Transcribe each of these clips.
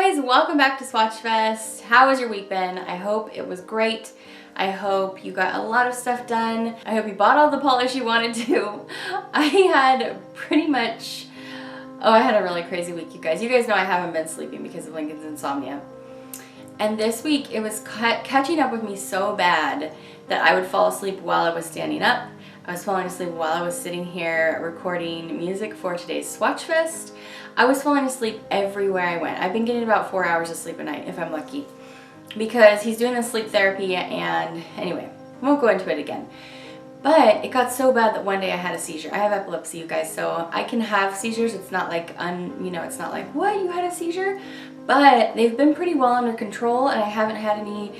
guys, welcome back to Swatchfest. How has your week been? I hope it was great. I hope you got a lot of stuff done. I hope you bought all the polish you wanted to. I had pretty much, I had a really crazy week, you guys. You guys know I haven't been sleeping because of Lincoln's insomnia. And this week it was catching up with me so bad that I would fall asleep while I was standing up. I was falling asleep while I was sitting here recording music for today's Swatchfest. I was falling asleep everywhere I went. I've been getting about 4 hours of sleep a night if I'm lucky, because he's doing the sleep therapy, and anyway, I won't go into it again. But it got so bad that one day I had a seizure. I have epilepsy, you guys, so I can have seizures. It's not like, it's not like, what, you had a seizure? But they've been pretty well under control, and I haven't had any,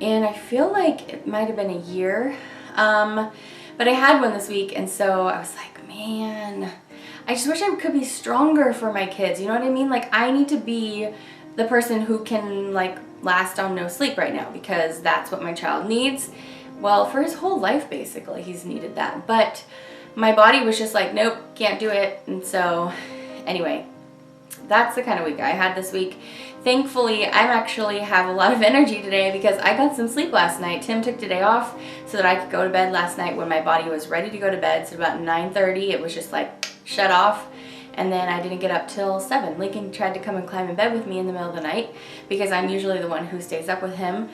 and I feel like it might have been a year. But I had one this week, and so I was like, man, I just wish I could be stronger for my kids. You know what I mean? Like, I need to be the person who can, like, last on no sleep right now, because that's what my child needs. Well, for his whole life, basically, he's needed that. But my body was just like, nope, can't do it. And so, anyway, that's the kind of week I had this week. Thankfully, I actually have a lot of energy today because I got some sleep last night. Tim took today off so that I could go to bed last night when my body was ready to go to bed. So about 9:30, it was just like shut off. And then I didn't get up till 7. Lincoln tried to come and climb in bed with me in the middle of the night because I'm usually the one who stays up with him.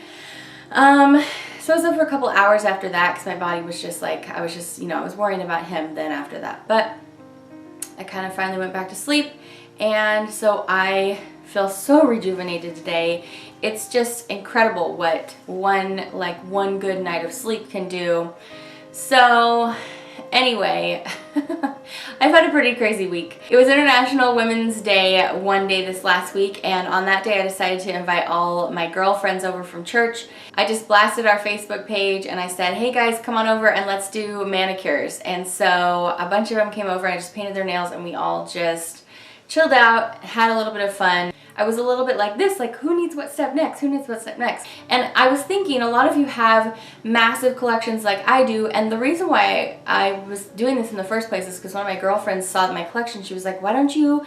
So I was up for a couple hours after that because my body was just like, I was worrying about him then after that. But I kind of finally went back to sleep, and so I feel so rejuvenated today. It's just incredible what one good night of sleep can do. So anyway, I've had a pretty crazy week. It was International Women's Day one day this last week, and on that day I decided to invite all my girlfriends over from church. I just blasted our Facebook page and I said, hey guys, come on over and let's do manicures. And so a bunch of them came over and I just painted their nails, and we all just chilled out, had a little bit of fun. I was a little bit like this, like, who needs what step next? Who needs what step next? And I was thinking, a lot of you have massive collections like I do, and the reason why I was doing this in the first place is because one of my girlfriends saw my collection. She was like, why don't you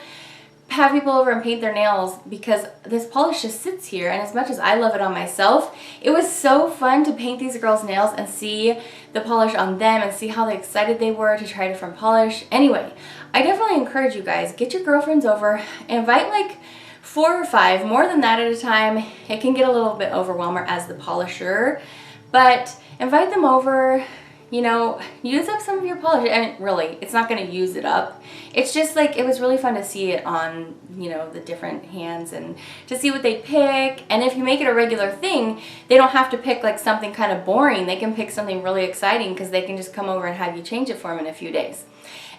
have people over and paint their nails? Because this polish just sits here, and as much as I love it on myself, it was so fun to paint these girls' nails and see the polish on them and see how excited they were to try different polish. Anyway, I definitely encourage you guys, get your girlfriends over, invite like 4 or 5, more than that at a time. It can get a little bit overwhelming as the polisher, but invite them over, use up some of your polish. And really, it's not going to use it up. It's just like, it was really fun to see it on, the different hands and to see what they pick. And if you make it a regular thing, they don't have to pick like something kind of boring. They can pick something really exciting because they can just come over and have you change it for them in a few days.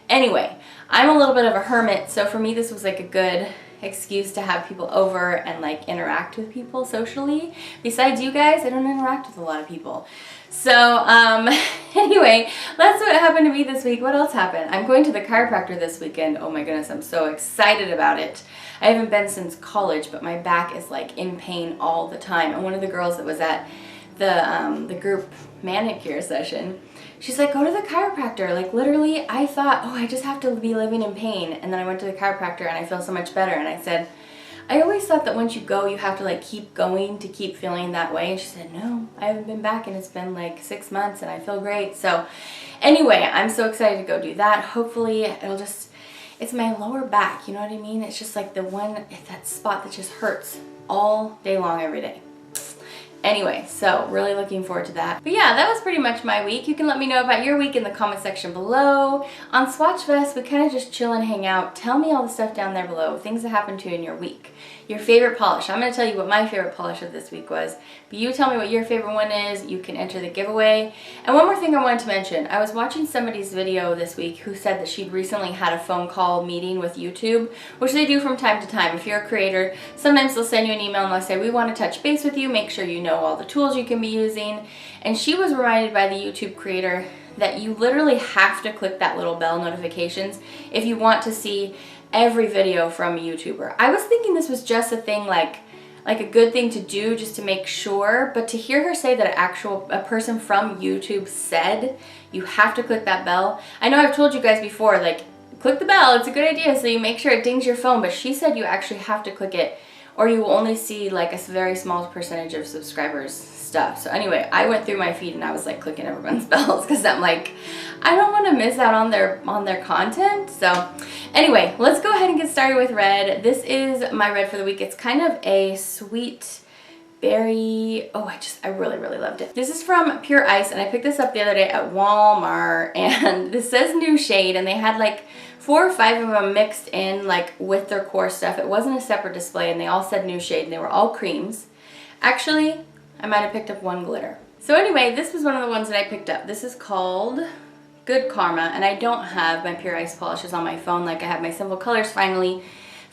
Anyway, I'm a little bit of a hermit, so for me this was like a good excuse to have people over and like interact with people socially. Besides you guys, I don't interact with a lot of people. So anyway, that's what happened to me this week. What else happened? I'm going to the chiropractor this weekend. Oh my goodness, I'm so excited about it. I haven't been since college, but my back is like in pain all the time. And one of the girls that was at the group manicure session, she's like, go to the chiropractor. Like, literally, I thought, oh, I just have to be living in pain. And then I went to the chiropractor and I feel so much better. And I said, I always thought that once you go, you have to like keep going to keep feeling that way. And she said, no, I haven't been back and it's been like 6 months and I feel great. So anyway, I'm so excited to go do that. Hopefully it's my lower back, you know what I mean? It's just like that spot that just hurts all day long, every day. Anyway, so really looking forward to that. But yeah, that was pretty much my week. You can let me know about your week in the comment section below. On Swatchfest, we kind of just chill and hang out. Tell me all the stuff down there below, things that happened to you in your week. Your favorite polish. I'm going to tell you what my favorite polish of this week was, but you tell me what your favorite one is. You can enter the giveaway. And one more thing I wanted to mention. I was watching somebody's video this week who said that she'd recently had a phone call meeting with YouTube, which they do from time to time. If you're a creator, sometimes they'll send you an email and they'll say, we want to touch base with you, make sure you know all the tools you can be using. And she was reminded by the YouTube creator that you literally have to click that little bell notifications if you want to see every video from a YouTuber. I was thinking this was just a thing like a good thing to do just to make sure, but to hear her say that a person from YouTube said you have to click that bell. I know I've told you guys before, like, click the bell, it's a good idea so you make sure it dings your phone, but she said you actually have to click it or you will only see like a very small percentage of subscribers stuff. So anyway, I went through my feed and I was like clicking everyone's bells because I'm like, I don't want to miss out on their content. So anyway, let's go ahead and get started with red. This is my red for the week. It's kind of a sweet berry. Oh, I really loved it. This is from Pure Ice, and I picked this up the other day at Walmart, and this says new shade, and they had like 4 or 5 of them mixed in like with their core stuff. It wasn't a separate display, and they all said new shade, and they were all creams. Actually, I might have picked up one glitter. So anyway, this was one of the ones that I picked up. This is called Good Karma, and I don't have my Pure Ice polishes on my phone like I have my Sinful colors finally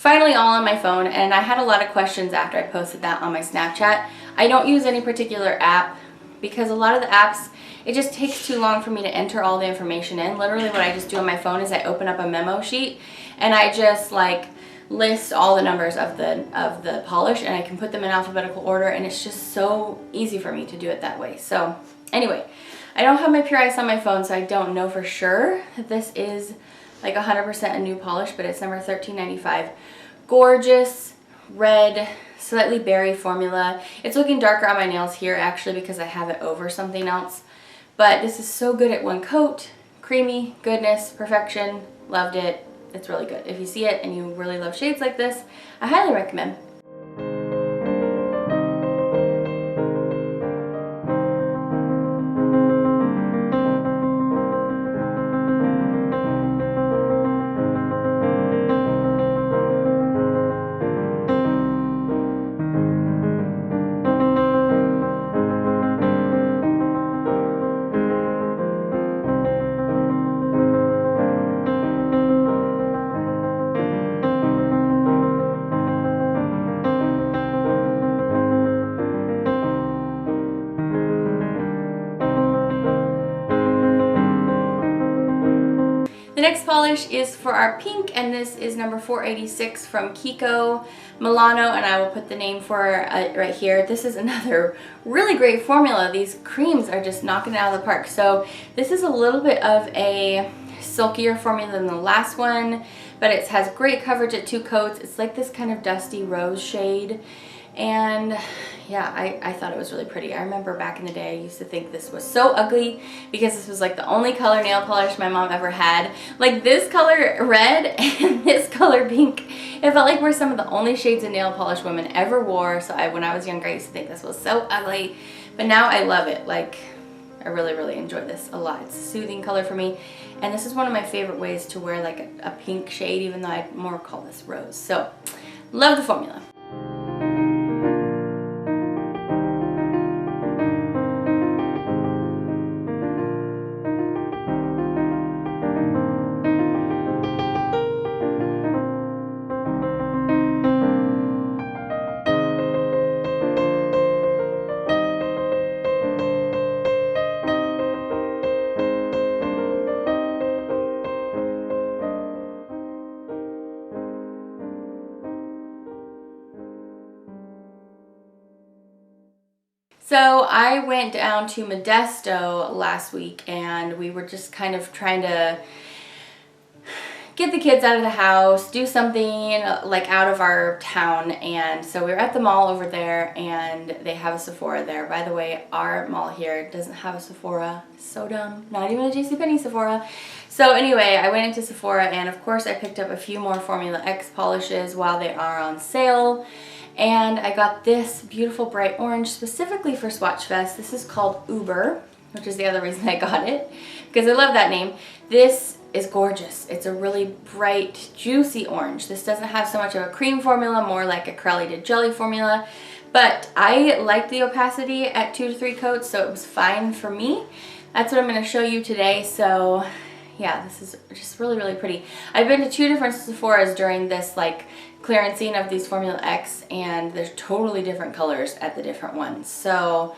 all on my phone, and I had a lot of questions after I posted that on my Snapchat. I don't use any particular app because a lot of the apps, it just takes too long for me to enter all the information in. Literally what I just do on my phone is I open up a memo sheet and I just like list all the numbers of the polish, and I can put them in alphabetical order, and it's just so easy for me to do it that way. So anyway, I don't have my Pure Ice on my phone, so I don't know for sure that this is like 100% a new polish, but it's number 1395. Gorgeous red, slightly berry formula. It's looking darker on my nails here actually because I have it over something else. But this is so good at one coat. Creamy, goodness, perfection. Loved it. It's really good. If you see it and you really love shades like this, I highly recommend. The next polish is for our pink, and this is number 486 from Kiko Milano, and I will put the name for it right here. This is another really great formula. These creams are just knocking it out of the park. So this is a little bit of a silkier formula than the last one, but it has great coverage at 2 coats. It's like this kind of dusty rose shade, and yeah, I thought it was really pretty. I remember back in the day I used to think this was so ugly because this was like the only color nail polish my mom ever had. Like this color red and this color pink, it felt like were some of the only shades of nail polish women ever wore. So when I was younger, I used to think this was so ugly, but now I love it. Like I really enjoy this a lot. It's a soothing color for me, and this is one of my favorite ways to wear like a pink shade, even though I'd more call this rose. So love the formula. So I went down to Modesto last week, and we were just kind of trying to get the kids out of the house, do something like out of our town. And so we were at the mall over there, and they have a Sephora there. By the way, our mall here doesn't have a Sephora. So dumb. Not even a JCPenney Sephora. So anyway, I went into Sephora, and of course I picked up a few more Formula X polishes while they are on sale. And I got this beautiful bright orange specifically for Swatchfest. This is called Uber, which is the other reason I got it, because I love that name. This is gorgeous. It's a really bright, juicy orange. This doesn't have so much of a cream formula, more like a correlated jelly formula. But I like the opacity at 2 to 3 coats, so it was fine for me. That's what I'm going to show you today. So yeah, this is just really pretty. I've been to 2 different Sephoras during this like clearancing of these Formula X, and there's totally different colors at the different ones. So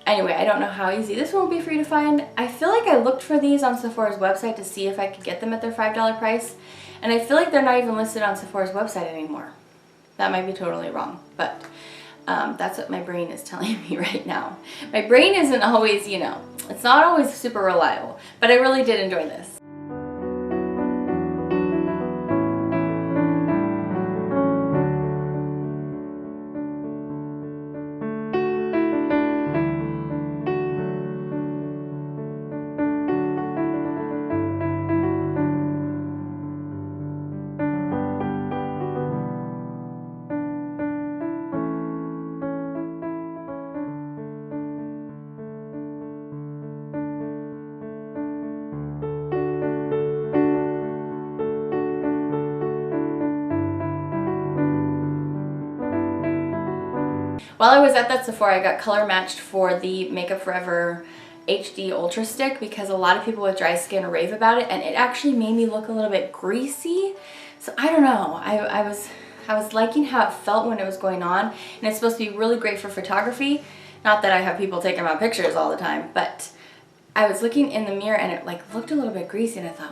anyway, I don't know how easy this one will be for you to find. I feel like I looked for these on Sephora's website to see if I could get them at their $5 price, and I feel like they're not even listed on Sephora's website anymore. That might be totally wrong, but that's what my brain is telling me right now. My brain isn't always, you know, it's not always super reliable, but I really did enjoy this. While I was at that Sephora, I got color matched for the Makeup Forever HD Ultra Stick because a lot of people with dry skin rave about it, and it actually made me look a little bit greasy. So I don't know, I was liking how it felt when it was going on, and it's supposed to be really great for photography. Not that I have people taking my pictures all the time, but I was looking in the mirror and it like looked a little bit greasy, and I thought,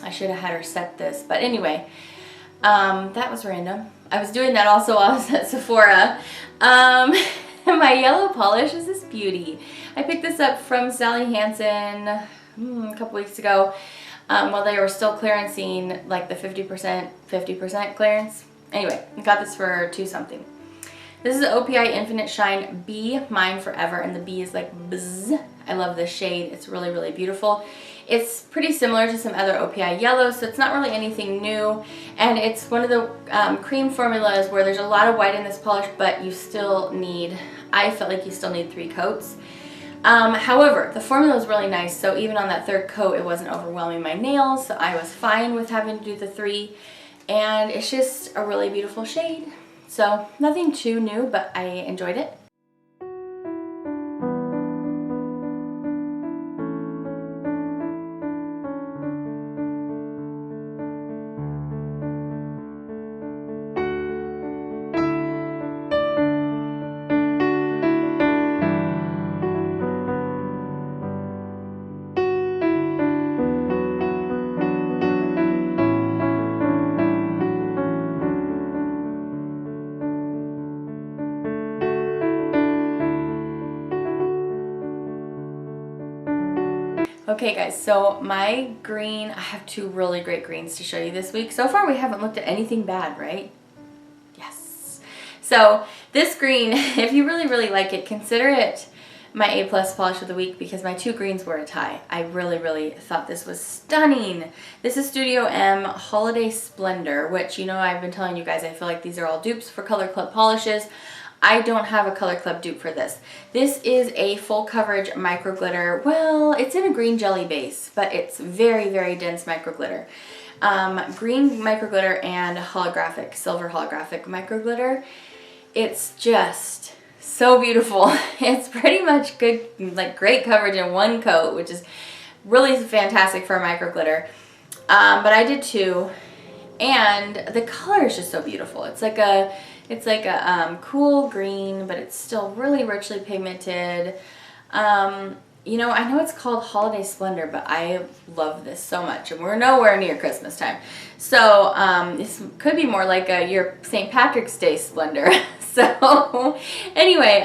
I should have had her set this. But anyway, that was random. I was doing that also while I was at Sephora. My yellow polish is this beauty. I picked this up from Sally Hansen a couple weeks ago while they were still clearancing like the 50% clearance. Anyway, I got this for $2 something. This is OPI Infinite Shine Be Mine Forever, and the B is like bzz. I love this shade. It's really, really beautiful. It's pretty similar to some other OPI yellows, so it's not really anything new. And it's one of the cream formulas where there's a lot of white in this polish, but you still need, I felt like you still need 3 coats. However, the formula is really nice, so even on that 3rd coat, it wasn't overwhelming my nails, so I was fine with having to do the 3. And it's just a really beautiful shade. So nothing too new, but I enjoyed it. Okay guys, so my green, I have 2 really great greens to show you this week. So far we haven't looked at anything bad, right? Yes. So this green, if you really, really like it, consider it my A+ polish of the week because my 2 greens were a tie. I really, really thought this was stunning. This is Studio M Holiday Splendor, which, you know, I've been telling you guys, I feel like these are all dupes for Color Club polishes. I don't have a Color Club dupe for this. This is a full coverage micro glitter. Well, it's in a green jelly base, but it's very, very dense micro glitter. Green micro glitter and holographic, silver holographic micro glitter. It's just so beautiful. It's pretty much good, like great coverage in 1 coat, which is really fantastic for a micro glitter. But I did 2, and the color is just so beautiful. It's like a cool green, but it's still really richly pigmented. You know, I know it's called Holiday Splendor, but I love this so much, and we're nowhere near Christmas time. So this could be more like your St. Patrick's Day Splendor. So anyway,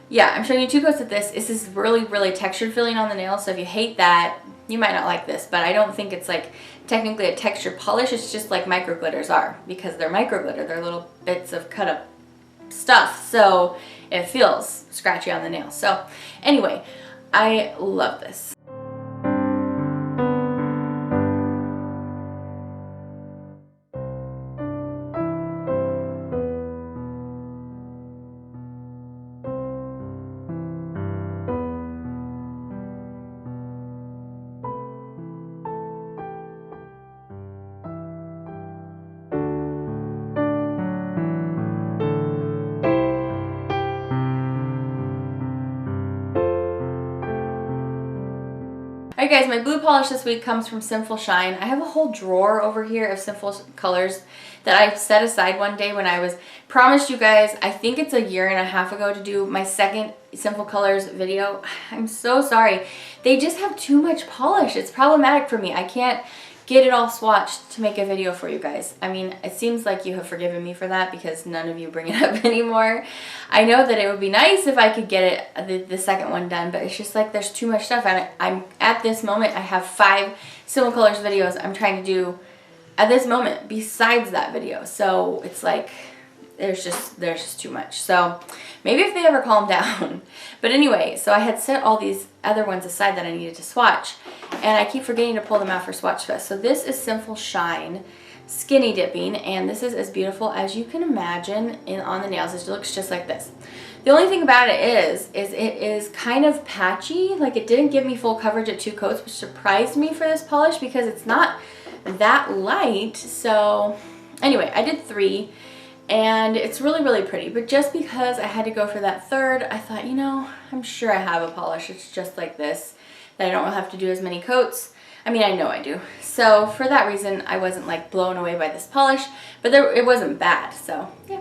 yeah, I'm showing you 2 coats of this. This is really, really textured feeling on the nails, so if you hate that, you might not like this, but I don't think it's like technically a textured polish. It's just like micro glitters are, because they're micro glitter. They're little bits of cut up stuff, so it feels scratchy on the nail. So anyway, I love this. Alright guys, my blue polish this week comes from Sinful Shine. I have a whole drawer over here of Sinful colors that I set aside one day when I was promised you guys, I think it's a 1.5 years ago, to do my 2nd Sinful Colors video. I'm so sorry. They just have too much polish. It's problematic for me. I can't get it all swatched to make a video for you guys. I mean, it seems like you have forgiven me for that because none of you bring it up anymore. I know that it would be nice if I could get it, the 2nd one done, but it's just like there's too much stuff. And I'm at this moment, I have 5 Sinful Colors videos I'm trying to do at this moment besides that video. So it's like there's just too much. So maybe if they ever calm down. But anyway, so I had set all these other ones aside that I needed to swatch, and I keep forgetting to pull them out for Swatchfest. So this is Sinful Shine Skinny Dipping, and this is as beautiful as you can imagine on the nails. It looks just like this. The only thing about it is it is kind of patchy. Like, it didn't give me full coverage at 2 coats, which surprised me for this polish because it's not that light. So anyway, I did 3. And it's really, really pretty. But just because I had to go for that third, I thought, you know, I'm sure I have a polish. It's just like this, that I don't have to do as many coats. I mean, I know I do. So for that reason, I wasn't like blown away by this polish, but it wasn't bad. So yeah.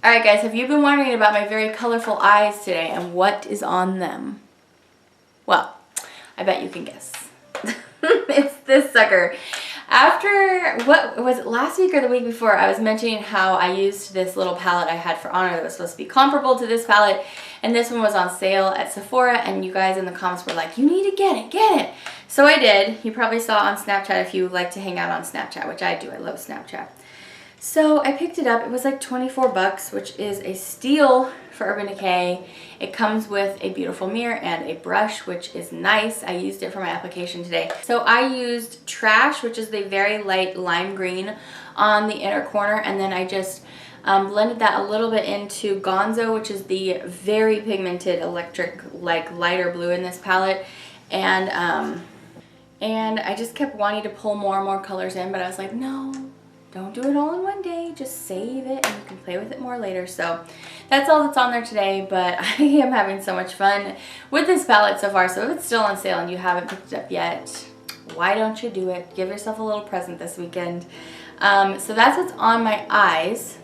Alright guys, have you been wondering about my very colorful eyes today and what is on them? Well, I bet you can guess. It's this sucker. After, what was it, last week or the week before, I was mentioning how I used this little palette I had for Honor that was supposed to be comparable to this palette, and this one was on sale at Sephora, and you guys in the comments were like, you need to get it, get it. So I did. You probably saw on Snapchat if you like to hang out on Snapchat, which I do. I love Snapchat. So I picked it up. It was like 24 bucks, which is a steal for Urban Decay. It comes with a beautiful mirror and a brush, which is nice. I used it for my application today. So I used Trash, which is the very light lime green on the inner corner, and then I just blended that a little bit into Gonzo, which is the very pigmented electric, like lighter blue in this palette. And I just kept wanting to pull more and more colors in, but I was like, no. Don't do it all in one day, just save it and you can play with it more later. So that's all that's on there today, but I am having so much fun with this palette so far. So if it's still on sale and you haven't picked it up yet, why don't you do it? Give yourself a little present this weekend. So that's what's on my eyes.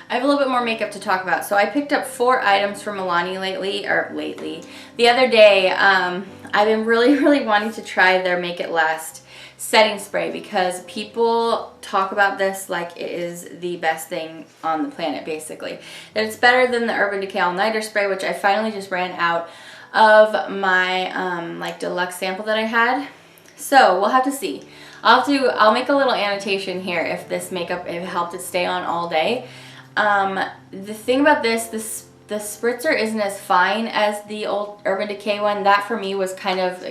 I have a little bit more makeup to talk about. So I picked up 4 items from Milani the other day. I've been really wanting to try their Make It Last setting spray because people talk about this like it is the best thing on the planet, basically. That it's better than the Urban Decay All Nighter spray, which I finally just ran out of my like deluxe sample that I had. So we'll have to see. I'll make a little annotation here if this makeup, if it helped it stay on all day. The thing about the spritzer isn't as fine as the old Urban Decay one. That for me was it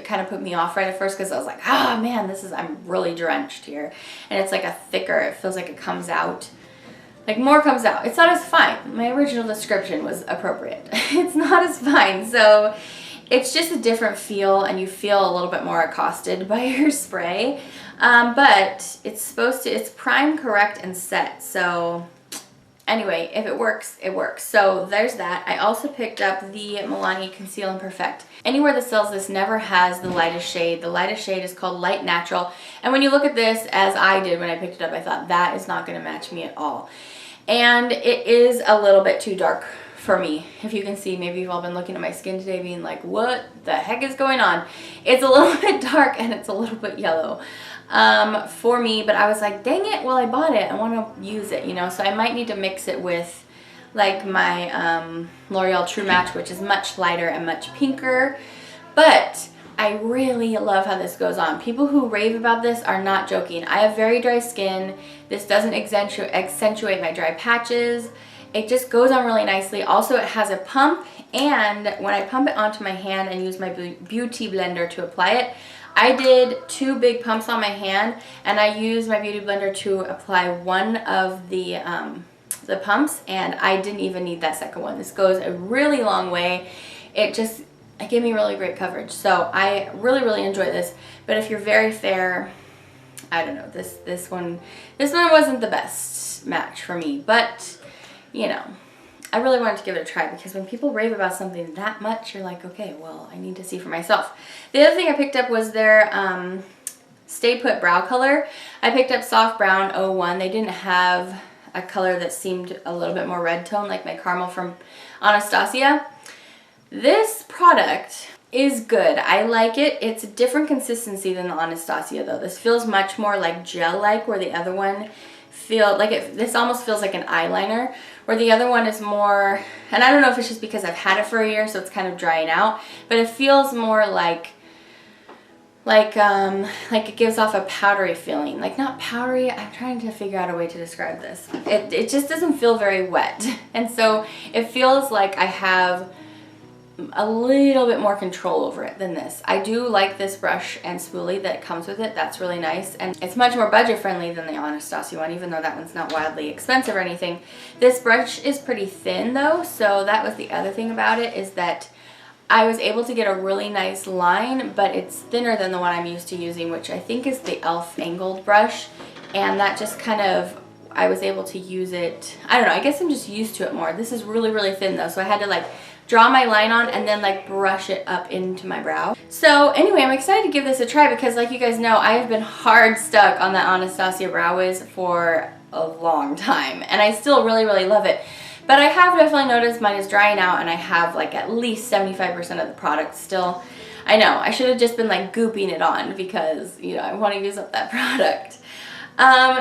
kind of put me off right at first because I was like, ah man, I'm really drenched here. And it's like a thicker, it feels like it comes out, like more comes out. It's not as fine. My original description was appropriate. It's not as fine. So it's just a different feel and you feel a little bit more accosted by your spray. But it's prime, correct, and set. So anyway, if it works, it works. So there's that. I also picked up the Milani Conceal and Perfect. Anywhere that sells this never has the lightest shade. The lightest shade is called Light Natural. And when you look at this, as I did when I picked it up, I thought that is not going to match me at all. And it is a little bit too dark for me. If you can see, maybe you've all been looking at my skin today being like, what the heck is going on? It's a little bit dark and it's a little bit yellow. For me, but I was like, dang it, well I bought it, I want to use it, you know, so I might need to mix it with like my L'Oreal True Match, which is much lighter and much pinker, but I really love how this goes on. People who rave about this are not joking. I have very dry skin. This doesn't accentuate my dry patches. It just goes on really nicely. Also, it has a pump, and when I pump it onto my hand and use my beauty blender to apply it, I did 2 big pumps on my hand, and I used my beauty blender to apply one of the pumps, and I didn't even need that second one. This goes a really long way. It gave me really great coverage, so I really enjoy this. But if you're very fair, I don't know, this one wasn't the best match for me, but you know, I really wanted to give it a try because when people rave about something that much, you're like, okay, well, I need to see for myself. The other thing I picked up was their Stay Put brow color. I picked up Soft Brown 01. They didn't have a color that seemed a little bit more red tone, like my caramel from Anastasia. This product is good. I like it. It's a different consistency than the Anastasia, though. This feels much more like gel-like, where the other one this almost feels like an eyeliner, where the other one is more, and I don't know if it's just because I've had it for a year so it's kind of drying out, but it feels more like like it gives off a powdery feeling. Like not powdery, I'm trying to figure out a way to describe this. It just doesn't feel very wet. And so it feels like I have a little bit more control over it than this. I do like this brush and spoolie that comes with it. That's really nice. And it's much more budget friendly than the Anastasia one, even though that one's not wildly expensive or anything. This brush is pretty thin though. So that was the other thing about it, is that I was able to get a really nice line, but it's thinner than the one I'm used to using, which I think is the e.l.f. angled brush. And that just kind of, I was able to use it, I don't know, I guess I'm just used to it more. This is really, really thin though, so I had to like draw my line on and then like brush it up into my brow. So anyway, I'm excited to give this a try because like you guys know, I have been hard stuck on that Anastasia Brow Wiz for a long time, and I still really, really love it. But I have definitely noticed mine is drying out, and I have like at least 75% of the product still. I know, I should have just been like gooping it on because, you know, I want to use up that product.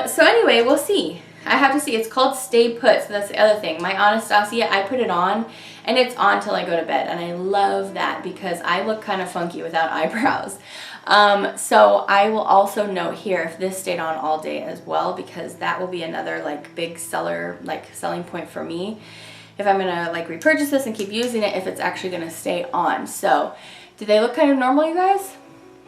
So anyway, we'll see. I have to see. It's called Stay Put, so that's the other thing. My Anastasia, I put it on, and it's on till I go to bed, and I love that because I look kind of funky without eyebrows. So I will also note here if this stayed on all day as well, because that will be another like big selling point for me. If I'm gonna like repurchase this and keep using it, if it's actually gonna stay on. So, do they look kind of normal, you guys?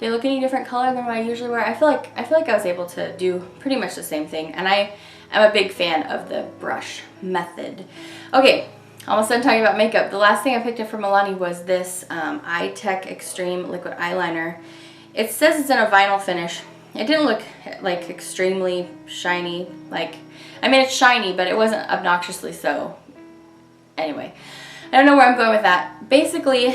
They look any different color than what I usually wear? I feel like I was able to do pretty much the same thing, and I'm a big fan of the brush method. Okay, almost done talking about makeup. The last thing I picked up from Milani was this iTech Extreme Liquid Eyeliner. It says it's in a vinyl finish. It didn't look like extremely shiny. Like, I mean, it's shiny, but it wasn't obnoxiously so. Anyway, I don't know where I'm going with that. Basically,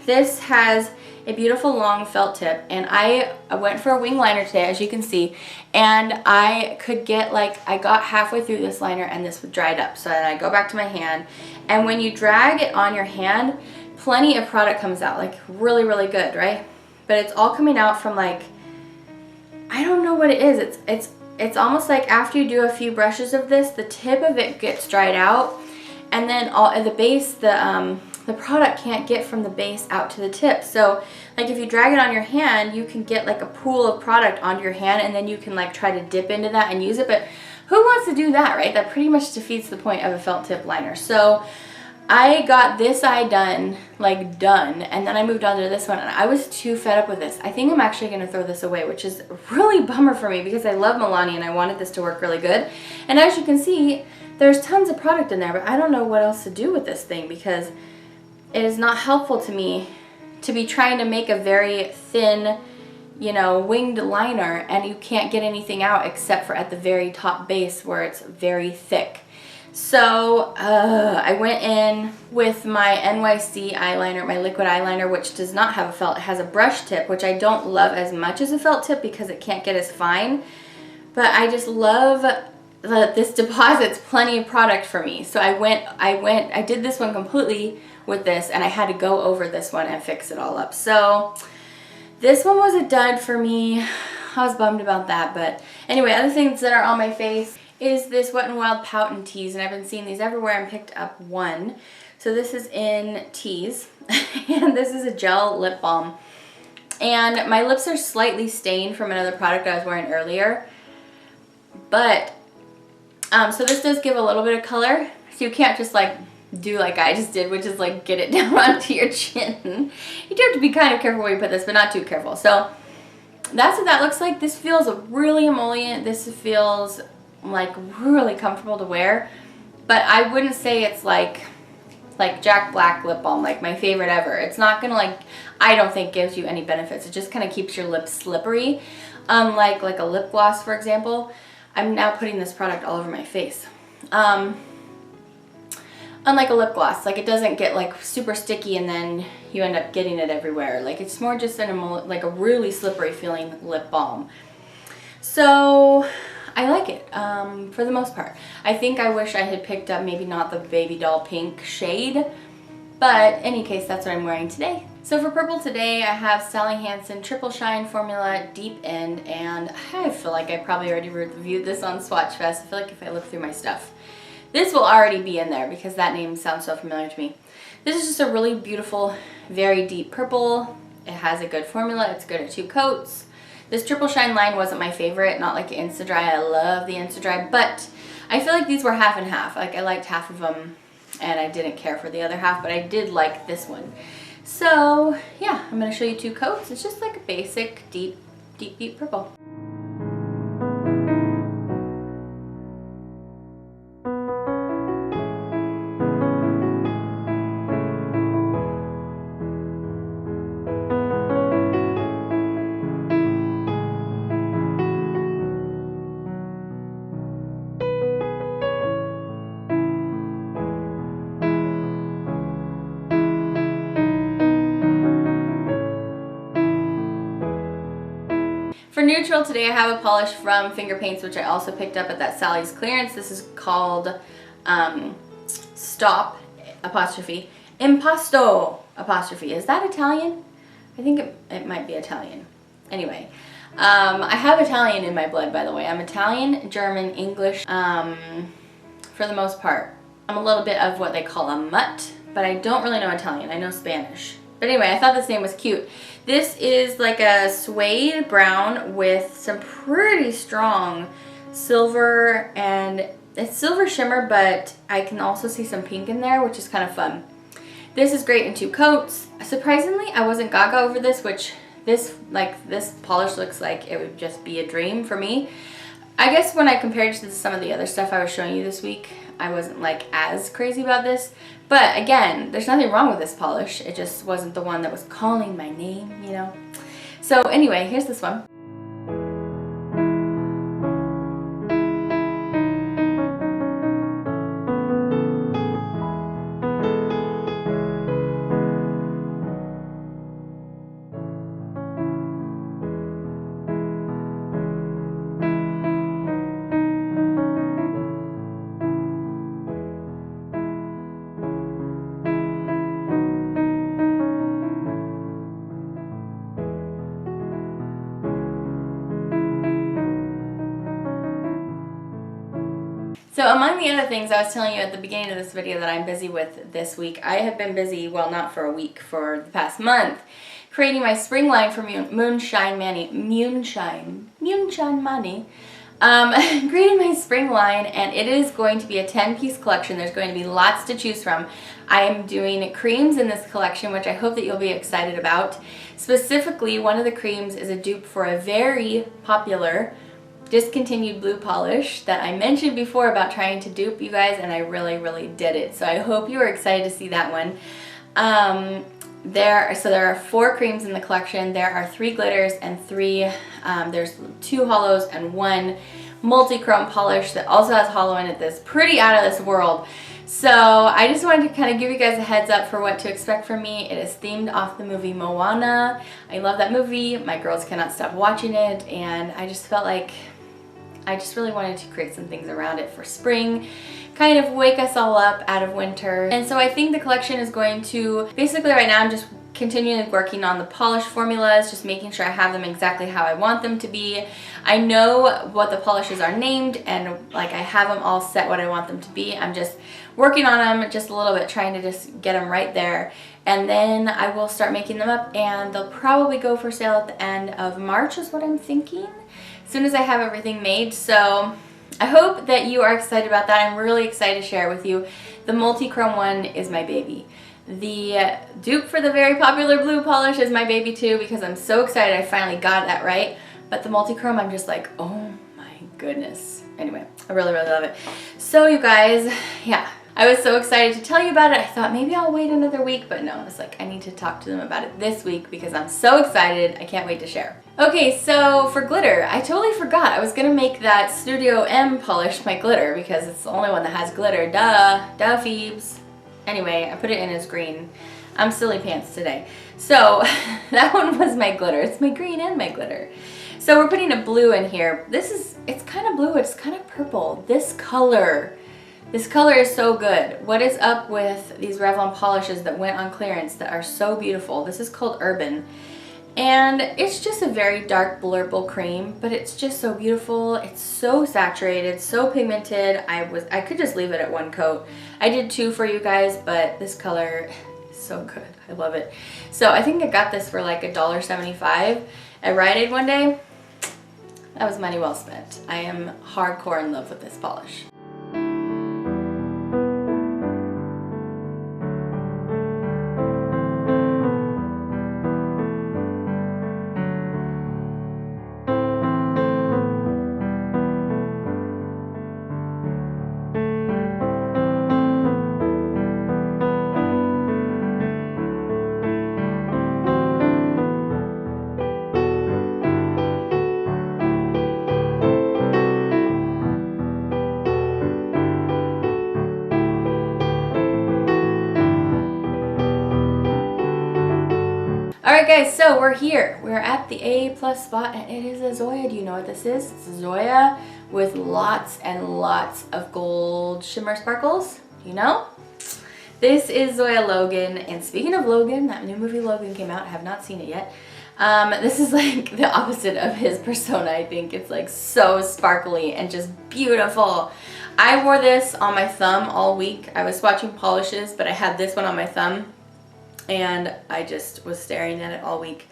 this has a beautiful long felt tip, and I went for a wing liner today, as you can see, and I could get like, I got halfway through this liner and this dried up. So then I go back to my hand, and when you drag it on your hand, plenty of product comes out, like really, really good, right? But it's all coming out from like, I don't know what it is. It's almost like after you do a few brushes of this, the tip of it gets dried out, and then all at the base, the product can't get from the base out to the tip. So like if you drag it on your hand, you can get like a pool of product onto your hand, and then you can like try to dip into that and use it. But who wants to do that, right? That pretty much defeats the point of a felt tip liner. So I got this eye done, and then I moved on to this one, and I was too fed up with this. I think I'm actually going to throw this away, which is really bummer for me because I love Milani and I wanted this to work really good. And as you can see, there's tons of product in there, but I don't know what else to do with this thing because it is not helpful to me to be trying to make a very thin, you know, winged liner, and you can't get anything out except for at the very top base where it's very thick. So I went in with my NYC eyeliner, my liquid eyeliner, which does not have a felt. It has a brush tip, which I don't love as much as a felt tip because it can't get as fine. But I just love that this deposits plenty of product for me. So I did this one completely with this, and I had to go over this one and fix it all up. So this one was a dud for me. I was bummed about that. But anyway, other things that are on my face is this Wet n Wild Pout and Tease, and I've been seeing these everywhere and picked up one. So this is in Tease, and this is a gel lip balm. And my lips are slightly stained from another product I was wearing earlier. But, so this does give a little bit of color, so you can't just like do like I just did, which is like get it down onto your chin. You do have to be kind of careful where you put this, but not too careful. So that's what that looks like. This feels really emollient. This feels like really comfortable to wear, but I wouldn't say it's like Jack Black lip balm, like my favorite ever. It's not gonna like, I don't think gives you any benefits. It just kind of keeps your lips slippery. Unlike like a lip gloss, for example. I'm now putting this product all over my face. Unlike a lip gloss, like it doesn't get like super sticky and then you end up getting it everywhere. Like it's more just like a really slippery feeling lip balm. So I like it for the most part. I think I wish I had picked up maybe not the baby doll pink shade, but in any case, that's what I'm wearing today. So for purple today, I have Sally Hansen Triple Shine Formula Deep End, and I feel like I probably already reviewed this on Swatchfest. I feel like if I look through my stuff, this will already be in there because that name sounds so familiar to me. This is just a really beautiful, very deep purple. It has a good formula. It's good at 2 coats. This triple shine line wasn't my favorite, not like Insta Dry. I love the Insta Dry, but I feel like these were half and half. Like I liked half of them and I didn't care for the other half, but I did like this one. So yeah, I'm gonna show you 2 coats. It's just like a basic deep purple. For neutral today I have a polish from FingerPaints, which I also picked up at that Sally's clearance. This is called Stop apostrophe Impasto apostrophe. Is that Italian? I think it might be Italian. Anyway, I have Italian in my blood, by the way. I'm Italian, German, English, for the most part. I'm a little bit of what they call a mutt, but I don't really know Italian. I know Spanish. But anyway, I thought this name was cute. This is like a suede brown with some pretty strong silver, and it's silver shimmer, but I can also see some pink in there, which is kind of fun. This is great in 2 coats. Surprisingly, I wasn't gaga over this, which this polish looks like it would just be a dream for me. I guess when I compared it to some of the other stuff I was showing you this week, I wasn't like as crazy about this. But again, there's nothing wrong with this polish. It just wasn't the one that was calling my name, you know? So anyway, here's this one. So among the other things I was telling you at the beginning of this video that I'm busy with this week, I have been busy, well, not for a week, for the past month, creating my spring line for Moonshine Money. Creating my spring line, and it is going to be a 10-piece collection. There's going to be lots to choose from. I am doing creams in this collection, which I hope that you'll be excited about. Specifically, one of the creams is a dupe for a very popular discontinued blue polish that I mentioned before about trying to dupe you guys, and I really did it. So I hope you are excited to see that one. There are 4 creams in the collection. There are 3 glitters and 3, there's 2 hollows and 1 multi-chrome polish that also has hollow in it that's pretty out of this world. So I just wanted to kind of give you guys a heads up for what to expect from me. It is themed off the movie Moana. I love that movie. My girls cannot stop watching it, and I just felt like I just really wanted to create some things around it for spring, kind of wake us all up out of winter. And so I think the collection is going to, basically right now I'm just continually working on the polish formulas, just making sure I have them exactly how I want them to be. I know what the polishes are named, and like I have them all set what I want them to be. I'm just working on them just a little bit, trying to just get them right there. And then I will start making them up, and they'll probably go for sale at the end of March is what I'm thinking, as soon as I have everything made. So I hope that you are excited about that. I'm really excited to share it with you. The multi-chrome one is my baby. The dupe for the very popular blue polish is my baby too, because I'm so excited I finally got that right. But the multi-chrome, I'm just like, oh my goodness. Anyway, I really love it. So you guys, yeah, I was so excited to tell you about it. I thought maybe I'll wait another week, but no, I was like, I need to talk to them about it this week because I'm so excited. I can't wait to share. Okay, so for glitter, I totally forgot. I was gonna make that Studio M polish my glitter because it's the only one that has glitter. Duh, Phoebes. Anyway, I put it in as green. I'm silly pants today. So that one was my glitter. It's my green and my glitter. So we're putting a blue in here. It's kind of blue, it's kind of purple. This color is so good. What is up with these Revlon polishes that went on clearance that are so beautiful? This is called Urban. And it's just a very dark blurple cream, but it's just so beautiful. It's so saturated, so pigmented. I could just leave it at 1 coat. I did 2 for you guys, but this color So good. I love it. So I think I got this for like $1.75 at Rite Aid one day. That was money well spent. I am hardcore in love with this polish. Alright guys, so we're here. We're at the A+ spot and it is a Zoya. Do you know what this is? It's a Zoya with lots and lots of gold shimmer sparkles. Do you know? This is Zoya Logan, and speaking of Logan, that new movie Logan came out. I have not seen it yet. This is like the opposite of his persona, I think. It's like so sparkly and just beautiful. I wore this on my thumb all week. I was swatching polishes, but I had this one on my thumb and I just was staring at it all week.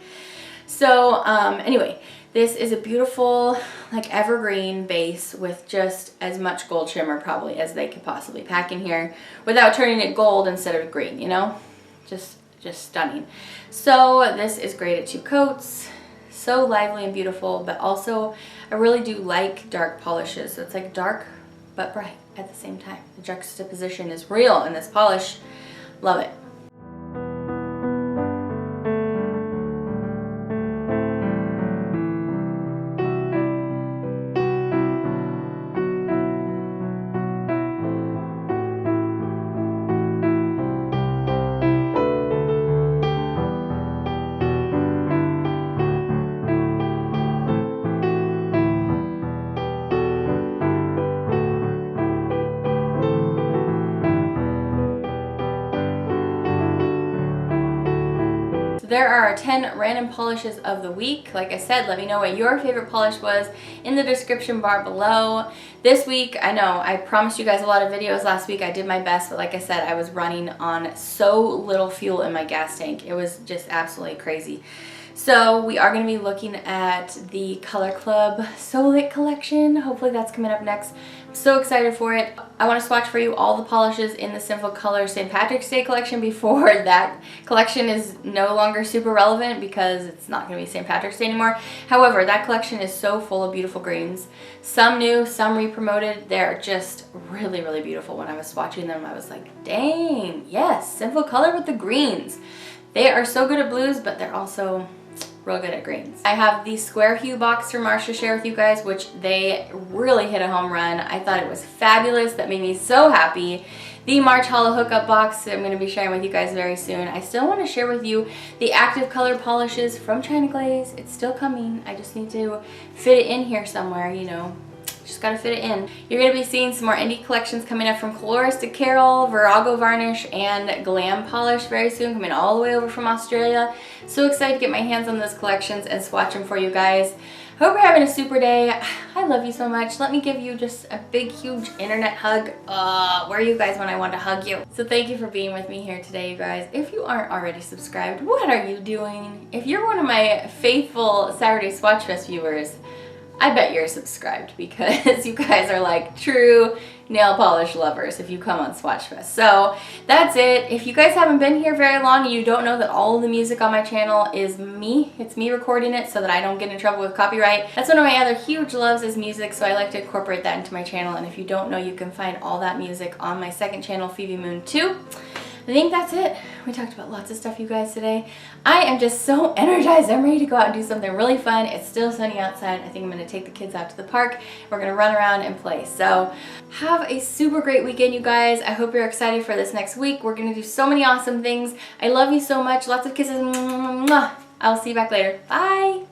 So anyway, this is a beautiful like evergreen base with just as much gold shimmer probably as they could possibly pack in here without turning it gold instead of green, you know? Just stunning. So this is great at 2 coats. So lively and beautiful, but also I really do like dark polishes. So it's like dark but bright at the same time. The juxtaposition is real in this polish. Love it. There are our 10 random polishes of the week. Like I said, let me know what your favorite polish was in the description bar below. This week, I know I promised you guys a lot of videos last week. I did my best, but like I said, I was running on so little fuel in my gas tank. It was just absolutely crazy. So we are going to be looking at the Color Club So Lit collection. Hopefully that's coming up next. I'm so excited for it. I want to swatch for you all the polishes in the Sinful Color St. Patrick's Day collection before that collection is no longer super relevant because it's not going to be St. Patrick's Day anymore. However, that collection is so full of beautiful greens. Some new, some re-promoted. They're just really, really beautiful. When I was swatching them, I was like, dang, yes, Sinful Color with the greens. They are so good at blues, but they're also real good at greens. I have the Square Hue box from Marsh to share with you guys, which they really hit a home run. I thought it was fabulous. That made me so happy. The March Hollow hookup box that I'm going to be sharing with you guys very soon. I still want to share with you the active color polishes from China Glaze. It's still coming. I just need to fit it in here somewhere, you know. Just gotta fit it in. You're gonna be seeing some more indie collections coming up from Coloristic Carol, Virago Varnish, and Glam Polish very soon, coming all the way over from Australia. So excited to get my hands on those collections and swatch them for you guys. Hope you're having a super day. I love you so much. Let me give you just a big, huge internet hug. Where are you guys when I want to hug you? So thank you for being with me here today, you guys. If you aren't already subscribed, what are you doing? If you're one of my faithful Saturday Swatchfest viewers, I bet you're subscribed because you guys are like true nail polish lovers if you come on Swatchfest. So that's it. If you guys haven't been here very long and you don't know that all of the music on my channel is me, it's me recording it so that I don't get in trouble with copyright. That's one of my other huge loves is music, so I like to incorporate that into my channel. And if you don't know, you can find all that music on my second channel, Phoebe Moon 2. I think that's it. We talked about lots of stuff, you guys, today. I am just so energized. I'm ready to go out and do something really fun. It's still sunny outside. I think I'm going to take the kids out to the park. We're going to run around and play. So have a super great weekend, you guys. I hope you're excited for this next week. We're going to do so many awesome things. I love you so much. Lots of kisses. I'll see you back later. Bye.